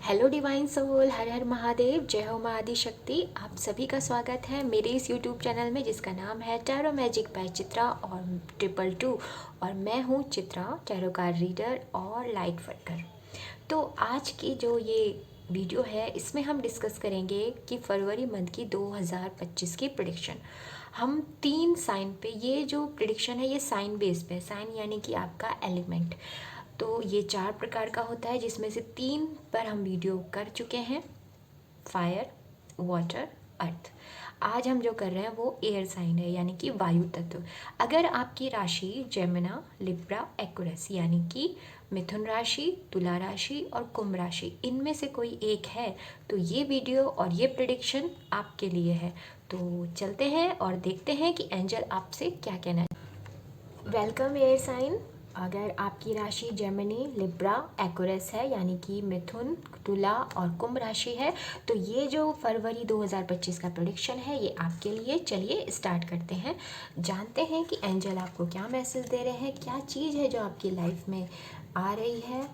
Hello divine soul, हर हर महादेव, जय हो माँ आदि शक्ति। आप सभी का स्वागत है मेरे इस यूट्यूब चैनल में जिसका नाम है टैरो मैजिक बाय चित्रा और 222। और मैं हूँ चित्रा, टैरो कार्ड रीडर और लाइट वर्कर। तो आज की जो ये वीडियो है इसमें हम डिस्कस करेंगे कि फरवरी मंथ की 2025 की प्रिडिक्शन। हम 3 साइन पे, ये जो प्रिडिक्शन है ये साइन बेस पे, साइन यानी कि आपका एलिमेंट। तो ये 4 प्रकार का होता है जिसमें से 3 पर हम वीडियो कर चुके हैं, फायर, वाटर, अर्थ। आज हम जो कर रहे हैं वो एयर साइन है यानी कि वायु तत्व। अगर आपकी राशि जेमिना, लिब्रा, एक्वेरियस यानी कि मिथुन राशि, तुला राशि और कुंभ राशि, इनमें से कोई एक है तो ये वीडियो और ये प्रिडिक्शन आपके लिए है। तो चलते हैं और देखते हैं कि एंजल आपसे क्या कहना है। Welcome air sign. अगर आपकी राशि जेमिनी, लिब्रा, एक्वेरियस है यानी कि मिथुन, तुला और कुंभ राशि है तो ये जो फरवरी 2025 का प्रेडिक्शन है ये आपके लिए। चलिए स्टार्ट करते हैं, जानते हैं कि एंजल आपको क्या मैसेज दे रहे हैं, क्या चीज़ है जो आपकी लाइफ में आ रही है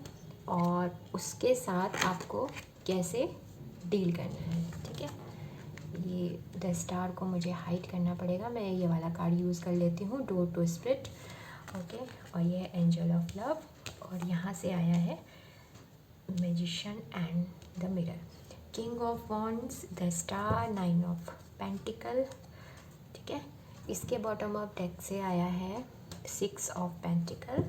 और उसके साथ आपको कैसे डील करना है। ठीक है, ये द स्टार को मुझे हाइड करना पड़ेगा, मैं ये वाला कार्ड यूज़ कर लेती हूँ, डोर टू स्प्रिट। ओके, और ये है एंजल ऑफ लव और यहाँ से आया है magician and the mirror, king of wands, the star, 9 of pentacle. ठीक है, इसके बॉटम ऑफ डेक से आया है 6 ऑफ पेंटिकल।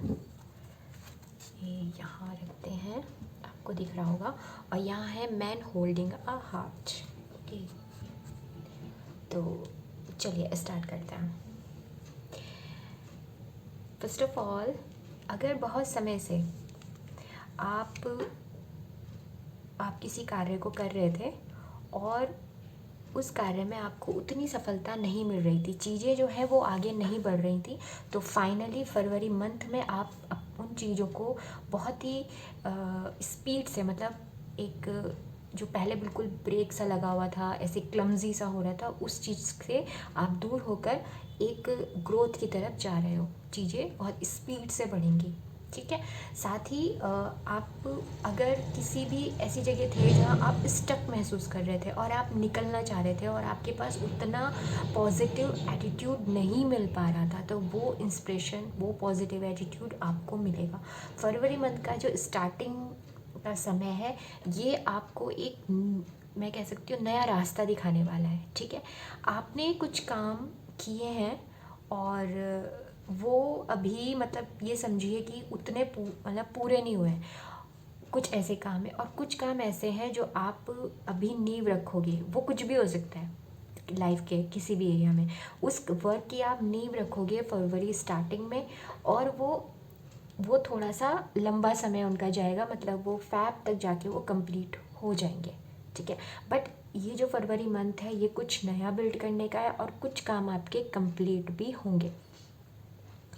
ये यहाँ रखते हैं, आपको दिख रहा होगा। और यहाँ है man holding a heart. Okay, तो चलिए स्टार्ट करते हैं। फर्स्ट ऑफ ऑल, अगर बहुत समय से आप किसी कार्य को कर रहे थे और उस कार्य में आपको उतनी सफलता नहीं मिल रही थी, चीज़ें जो है वो आगे नहीं बढ़ रही थी, तो फाइनली फरवरी मंथ में आप उन चीज़ों को बहुत ही स्पीड से, मतलब एक जो पहले बिल्कुल ब्रेक सा लगा हुआ था, ऐसे क्लमजी सा हो रहा था, उस चीज़ से आप दूर होकर एक ग्रोथ की तरफ जा रहे हो। चीज़ें बहुत स्पीड से बढ़ेंगी। ठीक है, साथ ही आप अगर किसी भी ऐसी जगह थे जहाँ आप स्टक महसूस कर रहे थे और आप निकलना चाह रहे थे और आपके पास उतना पॉजिटिव एटीट्यूड नहीं मिल पा रहा था, तो वो इंस्पिरेशन, वो पॉजिटिव एटीट्यूड आपको मिलेगा। फरवरी मंथ का जो स्टार्टिंग का समय है ये आपको एक, मैं कह सकती हूँ, नया रास्ता दिखाने वाला है। ठीक है, आपने कुछ काम किए हैं और वो अभी, मतलब ये समझिए कि उतने मतलब पूरे नहीं हुए हैं। कुछ ऐसे काम है और कुछ काम ऐसे हैं जो आप अभी नींव रखोगे, वो कुछ भी हो सकता है लाइफ के किसी भी एरिया में, उस वर्क की आप नींव रखोगे फरवरी स्टार्टिंग में, और वो थोड़ा सा लंबा समय उनका जाएगा, मतलब वो फैब तक जाके वो कंप्लीट हो जाएंगे। ठीक है, बट ये जो फरवरी मंथ है ये कुछ नया बिल्ड करने का है और कुछ काम आपके कंप्लीट भी होंगे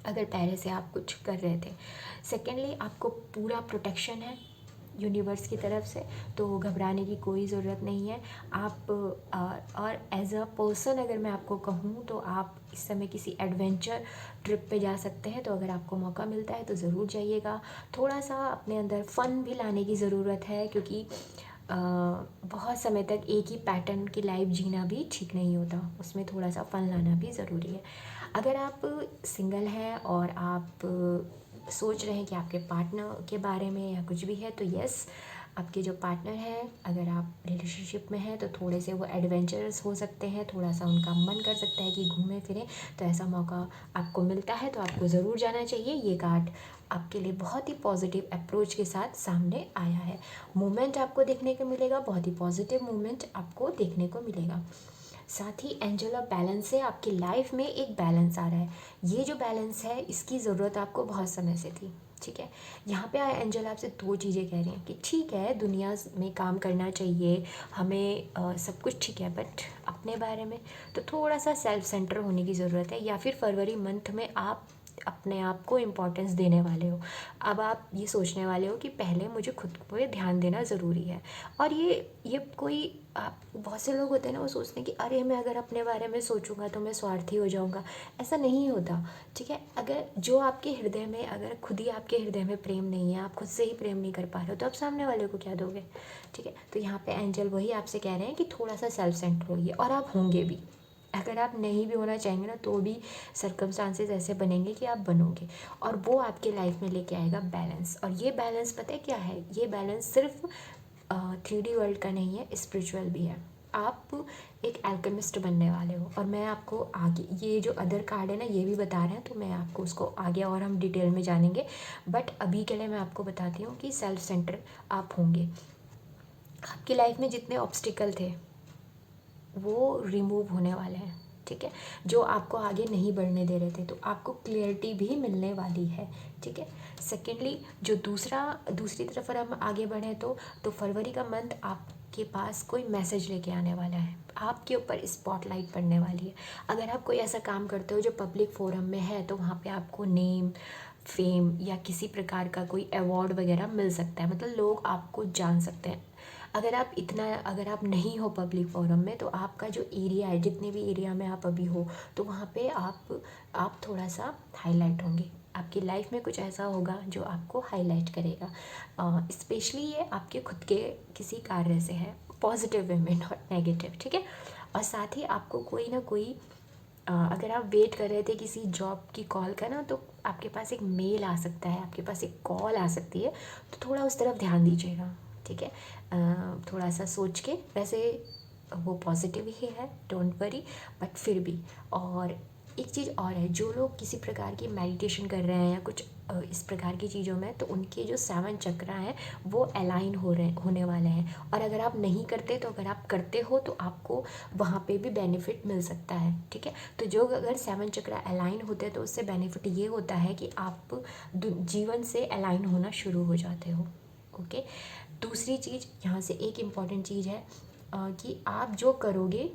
अगर पहले से आप कुछ कर रहे थे। सेकेंडली, आपको पूरा प्रोटेक्शन है यूनिवर्स की तरफ से, तो घबराने की कोई ज़रूरत नहीं है। आप और एज अ पर्सन अगर मैं आपको कहूँ तो आप इस समय किसी एडवेंचर ट्रिप पे जा सकते हैं, तो अगर आपको मौका मिलता है तो ज़रूर जाइएगा। थोड़ा सा अपने अंदर फ़न भी लाने की ज़रूरत है, क्योंकि बहुत समय तक एक ही पैटर्न की लाइफ जीना भी ठीक नहीं होता, उसमें थोड़ा सा फ़न लाना भी ज़रूरी है। अगर आप सिंगल हैं और आप सोच रहे हैं कि आपके पार्टनर के बारे में या कुछ भी है, तो यस, आपके जो पार्टनर हैं, अगर आप रिलेशनशिप में हैं तो थोड़े से वो एडवेंचरस हो सकते हैं, थोड़ा सा उनका मन कर सकता है कि घूमें फिरें, तो ऐसा मौका आपको मिलता है तो आपको ज़रूर जाना चाहिए। ये कार्ड आपके लिए बहुत ही पॉजिटिव अप्रोच के साथ सामने आया है। मूवमेंट आपको देखने को मिलेगा, बहुत ही पॉजिटिव मूवमेंट आपको देखने को मिलेगा। साथ ही एंजल ऑफ बैलेंस से आपकी लाइफ में एक बैलेंस आ रहा है। ये जो बैलेंस है इसकी ज़रूरत आपको बहुत समय से थी। ठीक है, यहाँ पे एंजल आपसे 2 चीज़ें कह रहे हैं कि ठीक है, दुनिया में काम करना चाहिए हमें, सब कुछ ठीक है, बट अपने बारे में तो थोड़ा सा सेल्फ सेंटर होने की ज़रूरत है। या फिर फरवरी मंथ में आप अपने आप को इम्पोर्टेंस देने वाले हो। अब आप ये सोचने वाले हो कि पहले मुझे खुद पे ध्यान देना ज़रूरी है। और ये कोई आप बहुत से लोग होते हैं ना, वो सोचते हैं कि अरे मैं अगर अपने बारे में सोचूंगा तो मैं स्वार्थी हो जाऊंगा। ऐसा नहीं होता, ठीक है। अगर जो आपके हृदय में, अगर खुद ही आपके हृदय में प्रेम नहीं है, आप खुद से ही प्रेम नहीं कर पा रहे हो, तो आप सामने वाले को क्या दोगे, ठीक है। तो यहाँ पे एंजल वही आपसे कह रहे हैं कि थोड़ा सा सेल्फ सेंटर होइए, और आप होंगे भी। अगर आप नहीं भी होना चाहेंगे ना, तो भी सर्कमस्टांसेस ऐसे बनेंगे कि आप बनोगे, और वो आपके लाइफ में लेके आएगा बैलेंस। और ये बैलेंस पता है क्या है, ये बैलेंस सिर्फ 3D वर्ल्ड का नहीं है, स्पिरिचुअल भी है। आप एक एल्केमिस्ट बनने वाले हो, और मैं आपको आगे ये जो अदर कार्ड है ना, ये भी बता रहे हैं, तो मैं आपको उसको आगे और हम डिटेल में जानेंगे। बट अभी के लिए मैं आपको बताती हूँ कि सेल्फ सेंटर आप होंगे। आपकी लाइफ में जितने ऑब्स्टिकल थे वो रिमूव होने वाले हैं, ठीक है। जो आपको आगे नहीं बढ़ने दे रहे थे, तो आपको क्लियरिटी भी मिलने वाली है, ठीक है। सेकेंडली, जो दूसरी तरफ अगर हम आगे बढ़ें तो फरवरी का मंथ आपके पास कोई मैसेज लेके आने वाला है, आपके ऊपर स्पॉटलाइट पड़ने वाली है। अगर आप कोई ऐसा काम करते हो जो पब्लिक फोरम में है, तो वहाँ पे आपको नेम, फेम या किसी प्रकार का कोई अवार्ड वगैरह मिल सकता है, मतलब लोग आपको जान सकते हैं। अगर आप नहीं हो पब्लिक फोरम में, तो आपका जो एरिया है, जितने भी एरिया में आप अभी हो, तो वहाँ पे आप थोड़ा सा हाईलाइट होंगे। आपकी लाइफ में कुछ ऐसा होगा जो आपको हाईलाइट करेगा। स्पेशली ये आपके खुद के किसी कार्य से है, पॉजिटिव वे में, नॉट नेगेटिव, ठीक है। और साथ ही आपको कोई ना कोई अगर आप वेट कर रहे थे किसी जॉब की कॉल का ना, तो आपके पास एक मेल आ सकता है, आपके पास एक कॉल आ सकती है, तो थोड़ा उस तरफ ध्यान दीजिएगा, ठीक है। थोड़ा सा सोच के, वैसे वो पॉजिटिव ही है, डोंट वरी, बट फिर भी। और एक चीज़ और है, जो लोग किसी प्रकार की मेडिटेशन कर रहे हैं या कुछ इस प्रकार की चीज़ों में, तो उनके जो 7 चक्र हैं वो अलाइन होने वाले हैं। और अगर आप नहीं करते, तो अगर आप करते हो तो आपको वहाँ पे भी बेनिफिट मिल सकता है, ठीक है। तो जो अगर 7 चक्र अलाइन होते हैं, तो उससे बेनिफिट ये होता है कि आप जीवन से अलाइन होना शुरू हो जाते हो, ओके। दूसरी चीज़ यहाँ से एक इम्पॉर्टेंट चीज़ है कि आप जो करोगे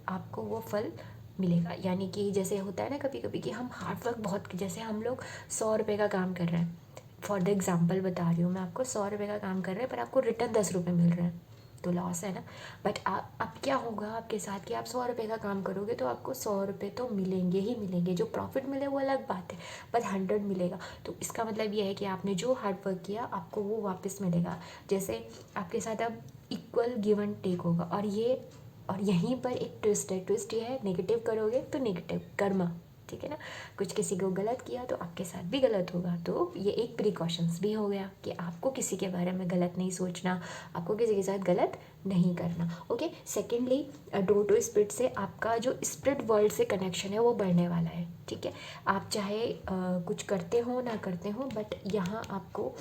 आपको वो फल मिलेगा। यानी कि जैसे होता है ना कभी कभी कि हम हार्ड वर्क बहुत, जैसे हम लोग 100 रुपये का काम कर रहे हैं, फॉर द एग्जांपल बता रही हूँ मैं आपको, 100 रुपये का काम कर रहे हैं, पर आपको रिटर्न 10 रुपये मिल रहे हैं, तो लॉस है ना। बट अब क्या होगा आपके साथ कि आप 100 रुपये का काम करोगे, तो आपको 100 रुपये तो मिलेंगे ही मिलेंगे। जो प्रॉफिट मिले वो अलग बात है, पर 100 मिलेगा। तो इसका मतलब ये है कि आपने जो हार्ड वर्क किया, आपको वो वापस मिलेगा। जैसे आपके साथ अब इक्वल गिव एंड टेक होगा। और यहीं पर एक ट्विस्ट है, ट्विस्ट ये है, नेगेटिव करोगे तो नेगेटिव कर्मा, ठीक है ना। कुछ किसी को गलत किया तो आपके साथ भी गलत होगा। तो ये एक प्रिकॉशंस भी हो गया कि आपको किसी के बारे में गलत नहीं सोचना, आपको किसी के साथ गलत नहीं करना, okay. Secondly, door to spirit से आपका जो स्पिरिट वर्ल्ड से कनेक्शन है वो बढ़ने वाला है, ठीक है। आप चाहे कुछ करते हो ना करते हो, बट यहाँ आपको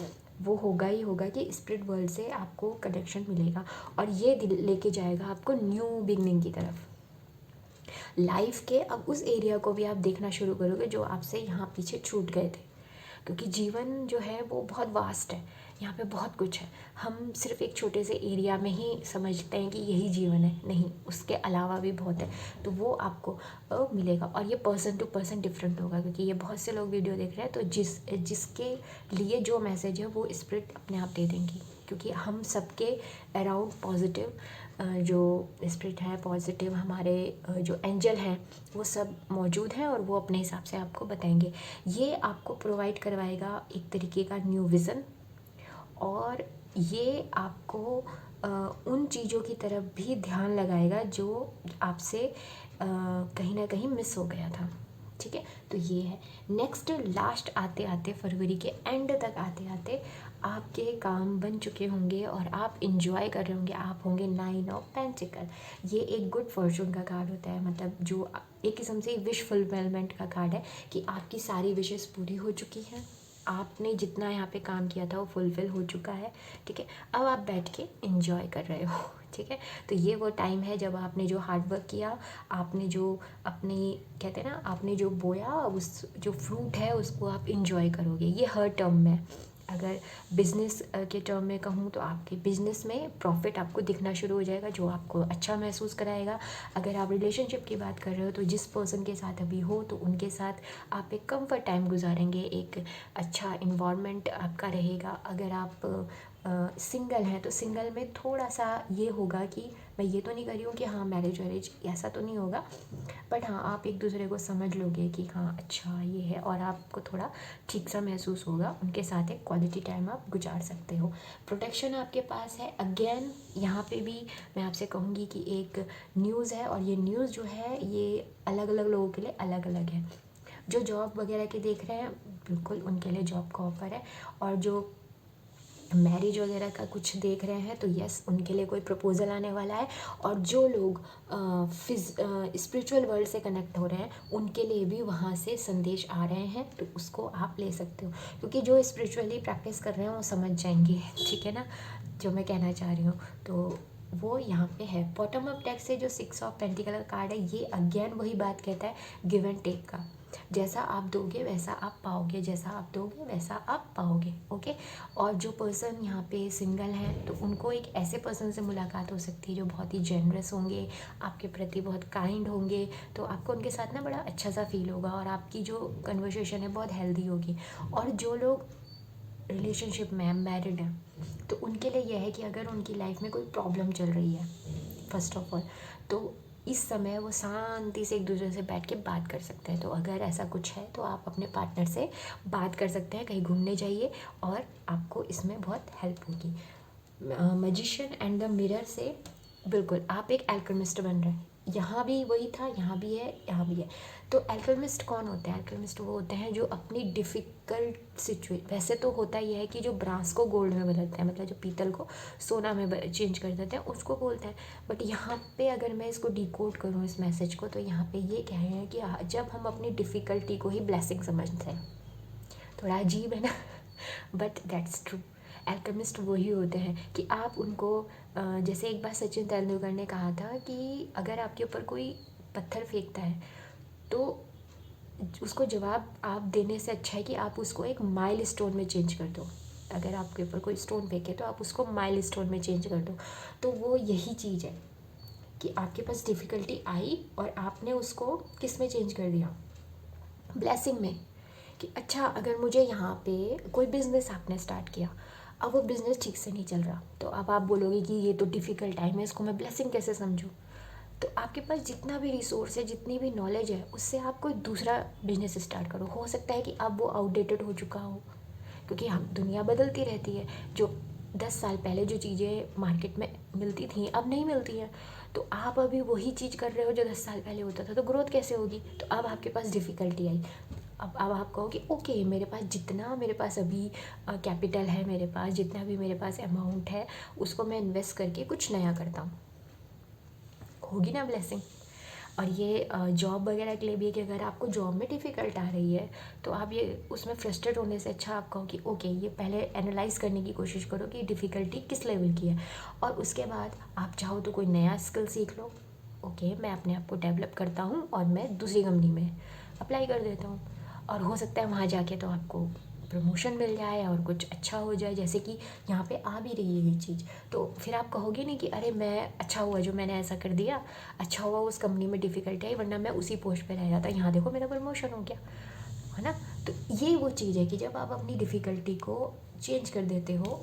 वो होगा ही होगा कि स्पिरिट वर्ल्ड से आपको कनेक्शन मिलेगा, और ये लेके जाएगा आपको न्यू बिगनिंग की तरफ। लाइफ के अब उस एरिया को भी आप देखना शुरू करोगे जो आपसे यहाँ पीछे छूट गए थे, क्योंकि जीवन जो है वो बहुत वास्ट है, यहाँ पे बहुत कुछ है। हम सिर्फ एक छोटे से एरिया में ही समझते हैं कि यही जीवन है, नहीं, उसके अलावा भी बहुत है। तो वो आपको मिलेगा, और ये पर्सन टू पर्सन डिफरेंट होगा, क्योंकि ये बहुत से लोग वीडियो देख रहे हैं, तो जिसके लिए जो मैसेज है वो स्पिरिट अपने आप दे देंगी, क्योंकि हम सबके अराउंड पॉजिटिव जो स्पिरिट है, पॉजिटिव हमारे जो एंजल हैं, वो सब मौजूद हैं, और वो अपने हिसाब से आपको बताएंगे। ये आपको प्रोवाइड करवाएगा एक तरीके का न्यू विज़न, और ये आपको उन चीज़ों की तरफ भी ध्यान लगाएगा जो आपसे कहीं ना कहीं मिस हो गया था, ठीक है। तो ये है। नेक्स्ट, लास्ट आते आते, फरवरी के एंड तक आते आते आपके काम बन चुके होंगे और आप इंजॉय कर रहे होंगे, आप होंगे 9 ऑफ पेंटिकल। ये एक गुड फॉर्चून का कार्ड होता है, मतलब जो एक किस्म से विश फुलफिलमेंट का कार्ड है कि आपकी सारी विशेस पूरी हो चुकी हैं, आपने जितना यहाँ पे काम किया था वो फुलफिल हो चुका है, ठीक है। अब आप बैठ के इंजॉय कर रहे हो, ठीक है। तो ये वो टाइम है जब आपने जो हार्ड वर्क किया, आपने जो अपनी, कहते हैं ना, आपने जो बोया, उस जो फ्रूट है उसको आप इंजॉय करोगे। ये हर टर्म में, अगर बिज़नेस के टर्म में कहूँ तो आपके बिज़नेस में प्रॉफिट आपको दिखना शुरू हो जाएगा, जो आपको अच्छा महसूस कराएगा। अगर आप रिलेशनशिप की बात कर रहे हो तो जिस पर्सन के साथ अभी हो तो उनके साथ आप एक कंफर्ट टाइम गुजारेंगे, एक अच्छा इन्वायरमेंट आपका रहेगा। अगर आप सिंगल हैं तो सिंगल में थोड़ा सा ये होगा कि मैं ये तो नहीं कर रही हूँ कि हाँ मैरिज वैरिज, ऐसा तो नहीं होगा, बट हाँ आप एक दूसरे को समझ लोगे कि हाँ अच्छा ये है, और आपको थोड़ा ठीक सा महसूस होगा। उनके साथ एक क्वालिटी टाइम आप गुजार सकते हो। प्रोटेक्शन आपके पास है। अगेन यहाँ पे भी मैं आपसे कहूँगी कि एक न्यूज़ है, और ये न्यूज़ जो है ये अलग अलग लोगों के लिए अलग अलग है। जो जॉब वगैरह के देख रहे हैं बिल्कुल उनके लिए जॉब का ऑफर है, और जो मैरिज वगैरह का कुछ देख रहे हैं तो यस उनके लिए कोई प्रपोज़ल आने वाला है। और जो लोग स्पिरिचुअल वर्ल्ड से कनेक्ट हो रहे हैं उनके लिए भी वहाँ से संदेश आ रहे हैं, तो उसको आप ले सकते हो, क्योंकि जो स्पिरिचुअली प्रैक्टिस कर रहे हैं वो समझ जाएंगे, ठीक है ना, जो मैं कहना चाह रही हूँ। तो वो यहाँ पे है। बॉटम अप डेक से जो 6 ऑफ पेंटिकल का कार्ड है, ये अगेन वही बात कहता है, गिव एंड टेक का। जैसा आप दोगे वैसा आप पाओगे, जैसा आप दोगे वैसा आप पाओगे, ओके। और जो पर्सन यहाँ पे सिंगल है तो उनको एक ऐसे पर्सन से मुलाकात हो सकती है जो बहुत ही जेनरस होंगे, आपके प्रति बहुत काइंड होंगे, तो आपको उनके साथ ना बड़ा अच्छा सा फील होगा, और आपकी जो कन्वर्सेशन है बहुत हेल्दी होगी। और जो लोग रिलेशनशिप में मैरिड हैं तो उनके लिए यह है कि अगर उनकी लाइफ में कोई प्रॉब्लम चल रही है फर्स्ट ऑफ ऑल, तो इस समय वो शांति से एक दूसरे से बैठ के बात कर सकते हैं। तो अगर ऐसा कुछ है तो आप अपने पार्टनर से बात कर सकते हैं, कहीं घूमने जाइए और आपको इसमें बहुत हेल्प होगी। मैजिशियन एंड द मिरर से बिल्कुल आप एक एल्केमिस्ट बन रहे हैं। यहाँ भी वही था, यहाँ भी है, यहाँ भी है। तो एल्केमिस्ट कौन होते हैं? एल्केमिस्ट वो होते हैं जो अपनी डिफ़िकल्ट वैसे तो होता ही है कि जो ब्रास को गोल्ड में बदलते हैं, मतलब जो पीतल को सोना में चेंज कर देते हैं उसको बोलते हैं। बट यहाँ पे अगर मैं इसको डिकोड करूँ इस मैसेज को, तो यहाँ पे ये कह रहे हैं कि जब हम अपनी डिफ़िकल्टी को ही ब्लेसिंग समझते हैं, थोड़ा अजीब है ना बट दैट्स ट्रू। एल्केमिस्ट वही होते हैं कि आप उनको जैसे एक बार सचिन तेंदुलकर ने कहा था कि अगर आपके ऊपर कोई पत्थर फेंकता है तो उसको जवाब आप देने से अच्छा है कि आप उसको एक माइल स्टोन में चेंज कर दो। अगर आपके ऊपर कोई स्टोन फेंके तो आप उसको माइल स्टोन में चेंज कर दो। तो वो यही चीज़ है कि आपके पास डिफ़िकल्टी आई और आपने उसको किस में चेंज कर दिया? ब्लेसिंग में। कि अच्छा अगर मुझे यहाँ पे कोई बिज़नेस आपने स्टार्ट किया, अब वो बिज़नेस ठीक से नहीं चल रहा, तो अब आप बोलोगे कि ये तो डिफ़िकल्ट टाइम है, इसको मैं ब्लेसिंग कैसे समझूँ? तो आपके पास जितना भी रिसोर्स है, जितनी भी नॉलेज है, उससे आप कोई दूसरा बिजनेस स्टार्ट करो। हो सकता है कि अब वो आउटडेटेड हो चुका हो, क्योंकि हम दुनिया बदलती रहती है। जो 10 साल पहले जो चीज़ें मार्केट में मिलती थी अब नहीं मिलती हैं, तो आप अभी वही चीज़ कर रहे हो जो 10 साल पहले होता था, तो ग्रोथ कैसे होगी? तो अब आपके पास डिफ़िकल्टी आई। अब आप कहो कि ओके मेरे पास जितना मेरे पास अभी कैपिटल है, मेरे पास जितना भी मेरे पास अमाउंट है, उसको मैं इन्वेस्ट करके कुछ नया करता हूँ, होगी ना ब्लेसिंग। और ये जॉब वगैरह के लिए भी है कि अगर आपको जॉब में डिफ़िकल्ट आ रही है तो आप ये उसमें फ्रस्ट्रेट होने से अच्छा आप कहो कि ओके ये पहले एनालाइज़ करने की कोशिश करो कि डिफ़िकल्टी किस लेवल की है, और उसके बाद आप चाहो तो कोई नया स्किल सीख लो। ओके मैं अपने आप को डेवलप करता हूँ और मैं दूसरी कंपनी में अप्लाई कर देता हूँ, और हो सकता है वहाँ जाके तो आपको प्रमोशन मिल जाए और कुछ अच्छा हो जाए, जैसे कि यहाँ पे आ भी रही है ये चीज़। तो फिर आप कहोगे नहीं कि अरे मैं अच्छा हुआ जो मैंने ऐसा कर दिया, अच्छा हुआ उस कंपनी में डिफ़िकल्टी आई, वरना मैं उसी पोस्ट पे रह जाता, यहाँ देखो मेरा प्रमोशन हो गया, है ना। तो ये वो चीज़ है कि जब आप अपनी डिफ़िकल्टी को चेंज कर देते हो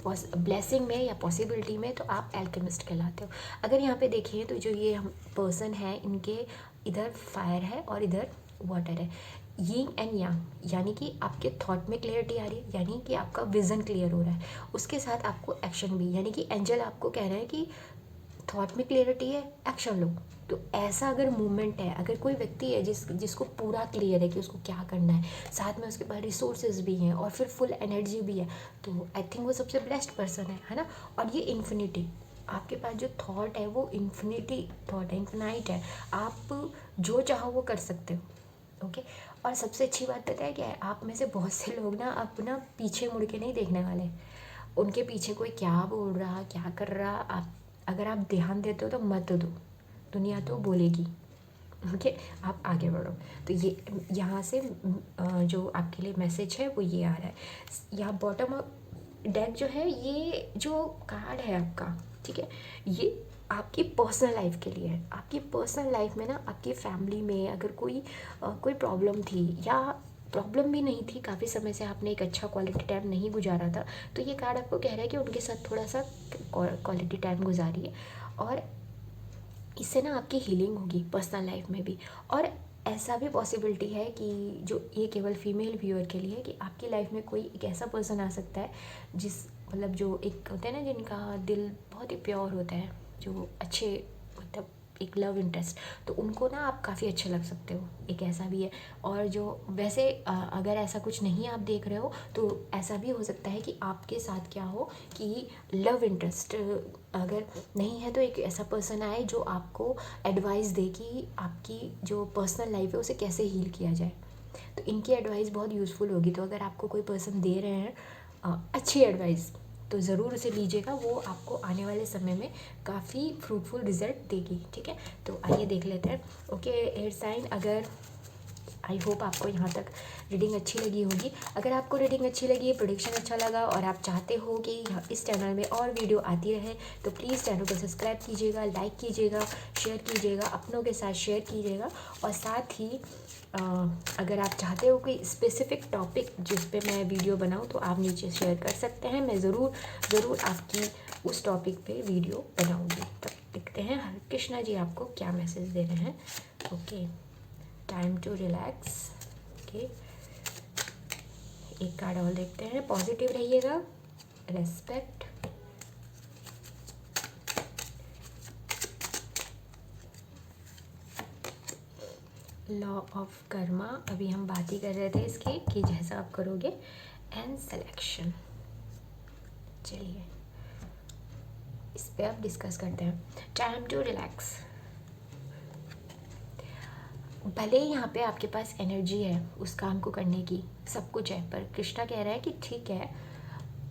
ब्लेसिंग में या पॉसिबिलिटी में, तो आप एल्केमिस्ट कहलाते हो। अगर यहाँ पे देखें तो जो ये हम पर्सन है, इनके इधर फायर है और इधर वाटर है, यिंग एंड यांग, यानी कि आपके थॉट में क्लियरिटी आ रही है, यानी कि आपका विज़न क्लियर हो रहा है, उसके साथ आपको एक्शन भी, यानी कि एंजल आपको कह रहे हैं कि थॉट में क्लियरिटी है, एक्शन लो। तो ऐसा अगर मूवमेंट है, अगर कोई व्यक्ति है जिसको पूरा क्लियर है कि उसको क्या करना है, साथ में उसके पास रिसोर्सेज भी हैं और फिर फुल एनर्जी भी है, तो आई थिंक वो सबसे बेस्ट पर्सन है ना। और ये इन्फिनिटी, आपके पास जो थॉट है वो इन्फिनिटी थॉट है, इन्फिनाइट है, आप जो चाहो वो कर सकते हो, ओके। और सबसे अच्छी बात पता है क्या है? आप में से बहुत से लोग ना अपना पीछे मुड़ के नहीं देखने वाले, उनके पीछे कोई क्या बोल रहा क्या कर रहा, आप अगर आप ध्यान देते हो तो मत दो, दुनिया तो बोलेगी, ओके, आप आगे बढ़ो। तो ये यहाँ से जो आपके लिए मैसेज है वो ये आ रहा है। यहाँ बॉटम अप डेक जो है, ये जो कार्ड है आपका, ठीक है, ये आपकी पर्सनल लाइफ के लिए है। आपकी पर्सनल लाइफ में ना, आपकी फैमिली में अगर कोई प्रॉब्लम थी, या प्रॉब्लम भी नहीं थी, काफ़ी समय से आपने एक अच्छा क्वालिटी टाइम नहीं गुजारा था, तो ये कार्ड आपको कह रहा है कि उनके साथ थोड़ा सा क्वालिटी टाइम गुजारिए, और इससे ना आपकी हीलिंग होगी पर्सनल लाइफ में भी। और ऐसा भी पॉसिबिलिटी है कि जो ये केवल फीमेल व्यूअर के लिए है, कि आपकी लाइफ में कोई एक ऐसा पर्सन आ सकता है जिस मतलब जो एक होता है ना, जिनका दिल बहुत ही प्योर होता है, जो अच्छे मतलब एक लव इंटरेस्ट, तो उनको ना आप काफ़ी अच्छे लग सकते हो, एक ऐसा भी है। और जो वैसे अगर ऐसा कुछ नहीं आप देख रहे हो, तो ऐसा भी हो सकता है कि आपके साथ क्या हो कि लव इंटरेस्ट अगर नहीं है, तो एक ऐसा पर्सन आए जो आपको एडवाइस दे कि आपकी जो पर्सनल लाइफ है उसे कैसे हील किया जाए। तो इनकी एडवाइस बहुत यूज़फुल होगी। तो अगर आपको कोई पर्सन दे रहे हैं अच्छी एडवाइस, तो ज़रूर उसे लीजिएगा, वो आपको आने वाले समय में काफ़ी फ्रूटफुल रिजल्ट देगी, ठीक है। तो आइए देख लेते हैं। ओके एयर साइन, अगर आई होप आपको यहाँ तक रीडिंग अच्छी लगी होगी। अगर आपको रीडिंग अच्छी लगी, प्रेडिक्शन अच्छा लगा, और आप चाहते हो कि इस चैनल में और वीडियो आती रहे, तो प्लीज़ चैनल को सब्सक्राइब कीजिएगा, लाइक कीजिएगा, शेयर कीजिएगा, अपनों के साथ शेयर कीजिएगा। और साथ ही अगर आप चाहते हो कोई स्पेसिफिक टॉपिक जिस पे मैं वीडियो बनाऊँ, तो आप नीचे शेयर कर सकते हैं। मैं ज़रूर आपकी उस टॉपिक पे वीडियो बनाऊँगी। तब देखते हैं हरे कृष्णा जी आपको क्या मैसेज दे रहे हैं। Okay, time to relax. Okay, एक कार्ड और देखते हैं। पॉजिटिव रहिएगा, रेस्पेक्ट, लॉ ऑफ कर्मा, अभी हम बात ही कर रहे थे इसकी कि जैसा आप करोगे, एंड सिलेक्शन। चलिए इस पे आप डिस्कस करते हैं। टाइम टू रिलैक्स, भले ही यहाँ पे आपके पास एनर्जी है उस काम को करने की, सब कुछ है, पर कृष्णा कह रहा है कि ठीक है,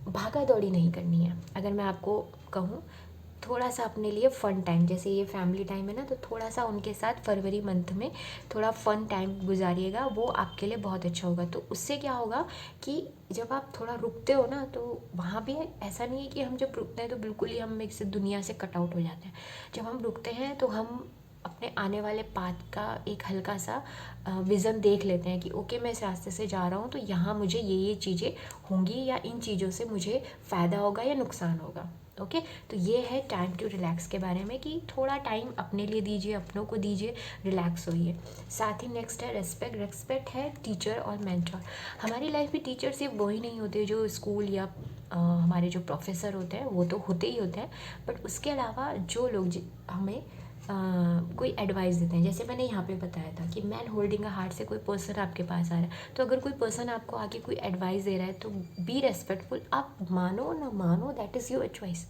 भागा दौड़ी नहीं करनी है। अगर मैं आपको कहूँ, थोड़ा सा अपने लिए फ़न टाइम, जैसे ये फैमिली टाइम है ना, तो थोड़ा सा उनके साथ फरवरी मंथ में थोड़ा फ़न टाइम गुजारिएगा, वो आपके लिए बहुत अच्छा होगा। तो उससे क्या होगा कि जब आप थोड़ा रुकते हो ना, तो वहाँ भी ऐसा नहीं है कि हम जब रुकते हैं तो बिल्कुल ही हम एक दुनिया से कट आउट हो जाते हैं। जब हम रुकते हैं तो हम अपने आने वाले पाथ का एक हल्का सा विज़न देख लेते हैं कि ओके, मैं इस रास्ते से जा रहा हूँ, तो यहाँ मुझे ये चीज़ें होंगी, या इन चीज़ों से मुझे फ़ायदा होगा या नुकसान होगा। ओके, तो ये है टाइम टू रिलैक्स के बारे में, कि थोड़ा टाइम अपने लिए दीजिए, अपनों को दीजिए, रिलैक्स होइए। साथ ही नेक्स्ट है रेस्पेक्ट। रेस्पेक्ट है टीचर और मेंटर। हमारी लाइफ में टीचर सिर्फ वही नहीं होते जो स्कूल या हमारे जो प्रोफेसर होते हैं, वो तो होते ही होते हैं, बट उसके अलावा जो लोग हमें कोई एडवाइस देते हैं, जैसे मैंने यहाँ पे बताया था कि मैन होल्डिंग अ हार्ट से कोई पर्सन आपके पास आ रहा है, तो अगर कोई पर्सन आपको आके कोई एडवाइस दे रहा है, तो बी रेस्पेक्टफुल। आप मानो ना मानो, दैट इज़ योर चॉइस,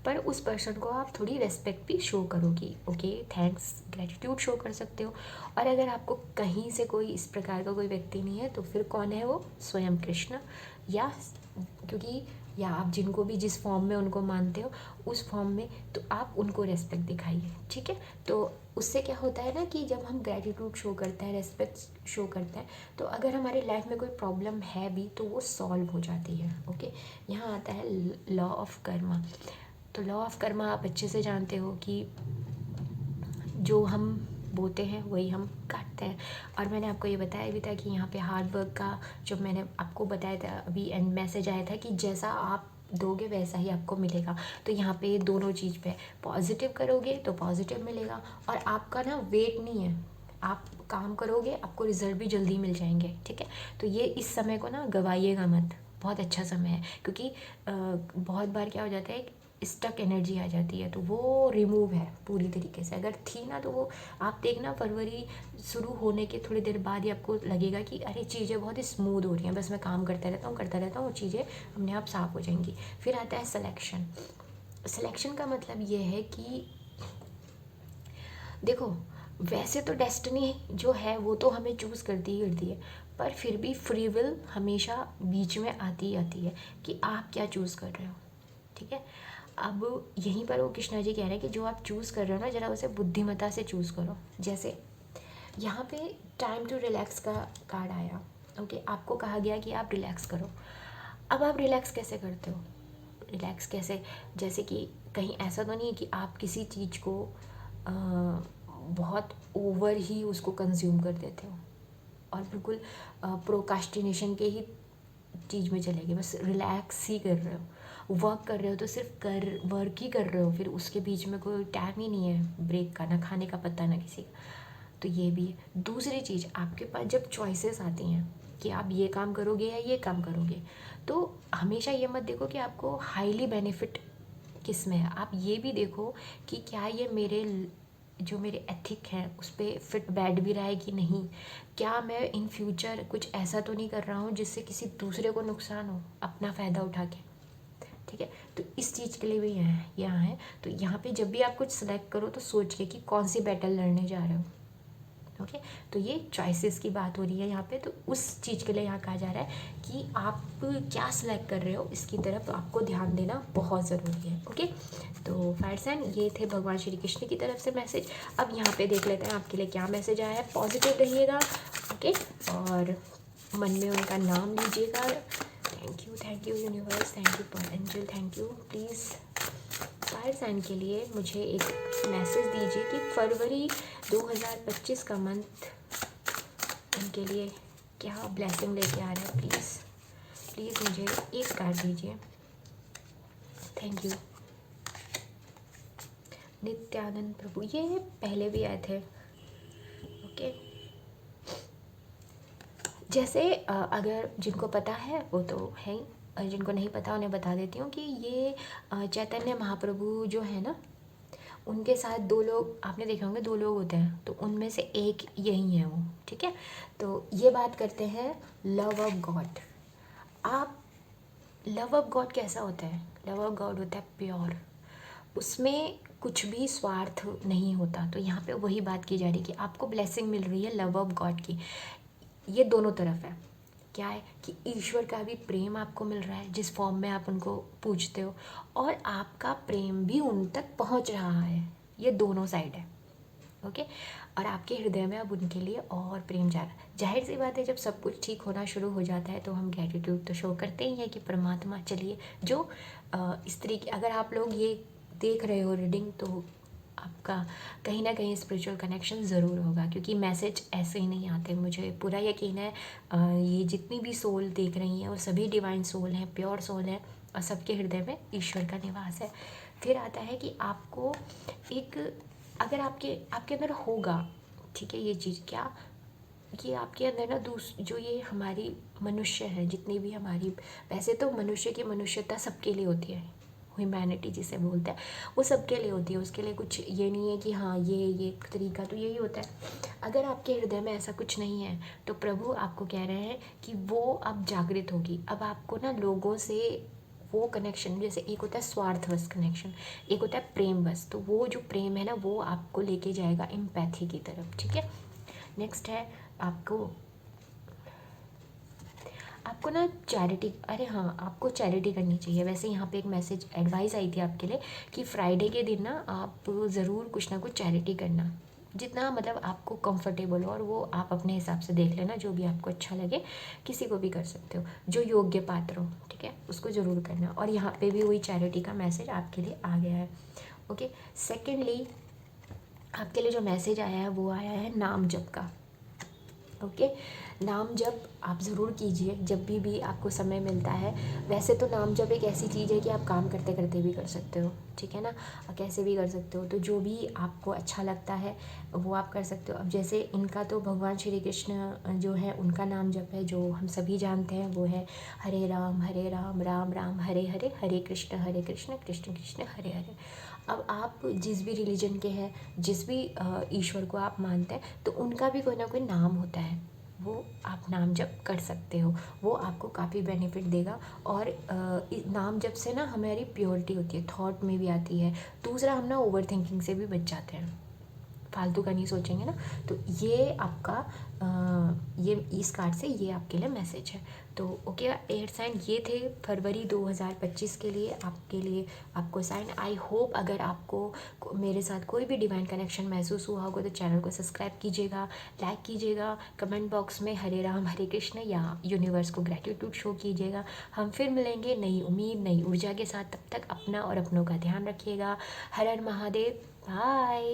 पर उस पर्सन को आप थोड़ी रेस्पेक्ट भी शो करोगी। ओके, थैंक्स, ग्रेटिट्यूड शो कर सकते हो। और अगर आपको कहीं से कोई इस प्रकार का कोई व्यक्ति नहीं है, तो फिर कौन है वो? स्वयं कृष्ण, या क्योंकि या आप जिनको भी जिस फॉर्म में उनको मानते हो, उस फॉर्म में, तो आप उनको रेस्पेक्ट दिखाइए, ठीक है। तो उससे क्या होता है ना, कि जब हम ग्रेटिट्यूड शो करते हैं, रेस्पेक्ट शो करते हैं, तो अगर हमारी लाइफ में कोई प्रॉब्लम है भी, तो वो सॉल्व हो जाती है। ओके, यहाँ आता है लॉ ऑफ कर्मा। तो लॉ ऑफ कर्मा आप अच्छे से जानते हो कि जो हम बोते हैं वही हम काटते हैं। और मैंने आपको ये बताया भी था कि यहाँ पे हार्ड वर्क का, जो मैंने आपको बताया था अभी एंड मैसेज आया था, कि जैसा आप दोगे वैसा ही आपको मिलेगा। तो यहाँ पे दोनों चीज़ पे पॉजिटिव करोगे तो पॉजिटिव मिलेगा, और आपका ना वेट नहीं है, आप काम करोगे, आपको रिजल्ट भी जल्दी मिल जाएंगे, ठीक है। तो ये इस समय को ना गवाइएगा मत, बहुत अच्छा समय है, क्योंकि बहुत बार क्या हो जाता है, स्टक एनर्जी आ जाती है, तो वो रिमूव है पूरी तरीके से। अगर थी ना, तो वो आप देखना फरवरी शुरू होने के थोड़ी देर बाद ही आपको लगेगा कि अरे चीज़ें बहुत ही स्मूथ हो रही हैं, बस मैं काम करता रहता हूँ, वो चीज़ें अपने आप साफ हो जाएंगी। फिर आता है सिलेक्शन। सिलेक्शन का मतलब ये है कि देखो, वैसे तो डेस्टिनी जो है वो तो हमें चूज़ करती ही करती है, पर फिर भी फ्री विल हमेशा बीच में आती ही आती है कि आप क्या चूज़ कर रहे हो, ठीक है। अब यहीं पर वो कृष्णा जी कह रहे हैं कि जो आप चूज़ कर रहे हो ना, ज़रा उसे बुद्धिमत्ता से चूज़ करो। जैसे यहाँ पे टाइम टू रिलैक्स का कार्ड आया। ओके, आपको कहा गया कि आप रिलैक्स करो। अब आप रिलैक्स कैसे करते हो? रिलैक्स कैसे, जैसे कि कहीं ऐसा तो नहीं है कि आप किसी चीज़ को बहुत ओवर ही उसको कंज्यूम कर देते हो और बिल्कुल प्रोकास्टिनेशन के ही चीज़ में चले गए, बस रिलैक्स ही कर रहे हो। वर्क कर रहे हो तो सिर्फ वर्क ही कर रहे हो, फिर उसके बीच में कोई टाइम ही नहीं है ब्रेक का, ना खाने का पता ना किसी का। तो ये भी है। दूसरी चीज़, आपके पास जब चॉइसेस आती हैं कि आप ये काम करोगे या ये काम करोगे, तो हमेशा ये मत देखो कि आपको हाईली बेनिफिट किस में है। आप ये भी देखो कि क्या ये जो मेरे एथिक हैं उस पर फिट बैठ भी रहा है कि नहीं। क्या मैं इन फ्यूचर कुछ ऐसा तो नहीं कर रहा हूँ जिससे किसी दूसरे को नुकसान हो अपना फ़ायदा उठा के। ठीक है, तो इस चीज़ के लिए भी यहाँ है। तो यहाँ पे जब भी आप कुछ सेलेक्ट करो तो सोच के कि कौन सी बैटल लड़ने जा रहे हो। ओके, तो ये चॉइसेस की बात हो रही है यहाँ पे। तो उस चीज़ के लिए यहाँ कहा जा रहा है कि आप क्या सिलेक्ट कर रहे हो, इसकी तरफ आपको ध्यान देना बहुत ज़रूरी है। ओके, तो फायर साइन ये थे भगवान श्री कृष्ण की तरफ से मैसेज। अब यहाँ पे देख लेते हैं आपके लिए क्या मैसेज आया है। पॉजिटिव रहिएगा, ओके, और मन में उनका नाम लीजिएगा। Thank you universe, thank you पर angel, thank you. Please fire sign के लिए मुझे एक मैसेज दीजिए कि फरवरी 2025 का मंथ उनके लिए क्या ब्लेसिंग लेके आ रहा है। प्लीज़ मुझे एक कार्ड दीजिए। Thank you. नित्यानंद प्रभु, ये पहले भी आए थे। ओके, जैसे अगर जिनको पता है वो तो है ही, और जिनको नहीं पता उन्हें बता देती हूँ कि ये चैतन्य महाप्रभु जो है ना, उनके साथ दो लोग आपने देखे होंगे, दो लोग होते हैं, तो उनमें से एक यही है वो। ठीक है, तो ये बात करते हैं लव ऑफ गॉड। आप लव ऑफ गॉड कैसा होता है? लव ऑफ गॉड होता है प्योर, उसमें कुछ भी स्वार्थ नहीं होता। तो यहाँ पे वही बात की जा रही है कि आपको ब्लेसिंग मिल रही है लव ऑफ गॉड की। ये दोनों तरफ है। क्या है कि ईश्वर का भी प्रेम आपको मिल रहा है जिस फॉर्म में आप उनको पूजते हो, और आपका प्रेम भी उन तक पहुंच रहा है। ये दोनों साइड है। ओके, और आपके हृदय में अब उनके लिए और प्रेम जा रहा है। जाहिर सी बात है, जब सब कुछ ठीक होना शुरू हो जाता है तो हम ग्रेटिट्यूड तो शो करते ही हैं कि परमात्मा चलिए जो इस तरीके, अगर आप लोग ये देख रहे हो रीडिंग, तो आपका कहीं ना कहीं स्पिरिचुअल कनेक्शन ज़रूर होगा, क्योंकि मैसेज ऐसे ही नहीं आते। मुझे पूरा यकीन है ये जितनी भी सोल देख रही हैं वो सभी डिवाइन सोल हैं, प्योर सोल हैं, और सबके हृदय में ईश्वर का निवास है। फिर आता है कि आपको एक, अगर आपके अंदर होगा, ठीक है, ये चीज़ क्या कि आपके अंदर ना जो ये हमारी मनुष्य है, जितनी भी हमारी, वैसे तो मनुष्य की मनुष्यता सबके लिए होती है, ह्यूमैनिटी जिसे बोलते हैं, वो सबके लिए होती है। उसके लिए कुछ ये नहीं है कि हाँ ये तरीका तो यही होता है। अगर आपके हृदय में ऐसा कुछ नहीं है तो प्रभु आपको कह रहे हैं कि वो अब जागृत होगी। अब आपको ना लोगों से वो कनेक्शन, जैसे एक होता है स्वार्थवश कनेक्शन, एक होता है प्रेमवश, तो वो जो प्रेम है ना वो आपको लेके जाएगा एम्पैथी की तरफ। ठीक है, नेक्स्ट है आपको ना चैरिटी, अरे हाँ, आपको चैरिटी करनी चाहिए। वैसे यहाँ पे एक मैसेज एडवाइस आई थी आपके लिए कि फ्राइडे के दिन ना आप ज़रूर कुछ ना कुछ चैरिटी करना, जितना मतलब आपको कंफर्टेबल हो, और वो आप अपने हिसाब से देख लेना, जो भी आपको अच्छा लगे, किसी को भी कर सकते हो, जो योग्य पात्र हो। ठीक है, उसको ज़रूर करना। और यहाँ पे भी वही चैरिटी का मैसेज आपके लिए आ गया है। ओके, सेकेंडली आपके लिए जो मैसेज आया है वो आया है नाम जप का। ओके, नाम जप आप ज़रूर कीजिए जब भी आपको समय मिलता है। वैसे तो नाम जप एक ऐसी चीज़ है कि आप काम करते करते भी कर सकते हो, ठीक है ना, कैसे भी कर सकते हो। तो जो भी आपको अच्छा लगता है वो आप कर सकते हो। अब जैसे इनका तो भगवान श्री कृष्ण जो है उनका नाम जप है, जो हम सभी जानते हैं, वो है हरे राम राम राम हरे हरे, हरे कृष्ण कृष्ण कृष्ण हरे हरे। अब आप जिस भी रिलीजन के हैं, जिस भी ईश्वर को आप मानते हैं, तो उनका भी कोई ना कोई नाम होता है, वो आप नाम जप कर सकते हो। वो आपको काफ़ी बेनिफिट देगा। और नाम जप से ना हमारी प्योरिटी होती है, थॉट में भी आती है। दूसरा, हम ना ओवर थिंकिंग से भी बच जाते हैं। फालतू का नहीं सोचेंगे ना। तो ये आपका ये इस कार्ड से ये आपके लिए मैसेज है। तो ओके एयर साइन ये थे फरवरी 2025 के लिए आपके लिए आपको साइन। आई होप अगर आपको मेरे साथ कोई भी डिवाइन कनेक्शन महसूस हुआ होगा तो चैनल को सब्सक्राइब कीजिएगा, लाइक कीजिएगा, कमेंट बॉक्स में हरे राम हरे कृष्ण या यूनिवर्स को ग्रैटिट्यूड शो कीजिएगा। हम फिर मिलेंगे नई उम्मीद नई ऊर्जा के साथ। तब तक अपना और अपनों का ध्यान रखिएगा। हर हर महादेव। बाय।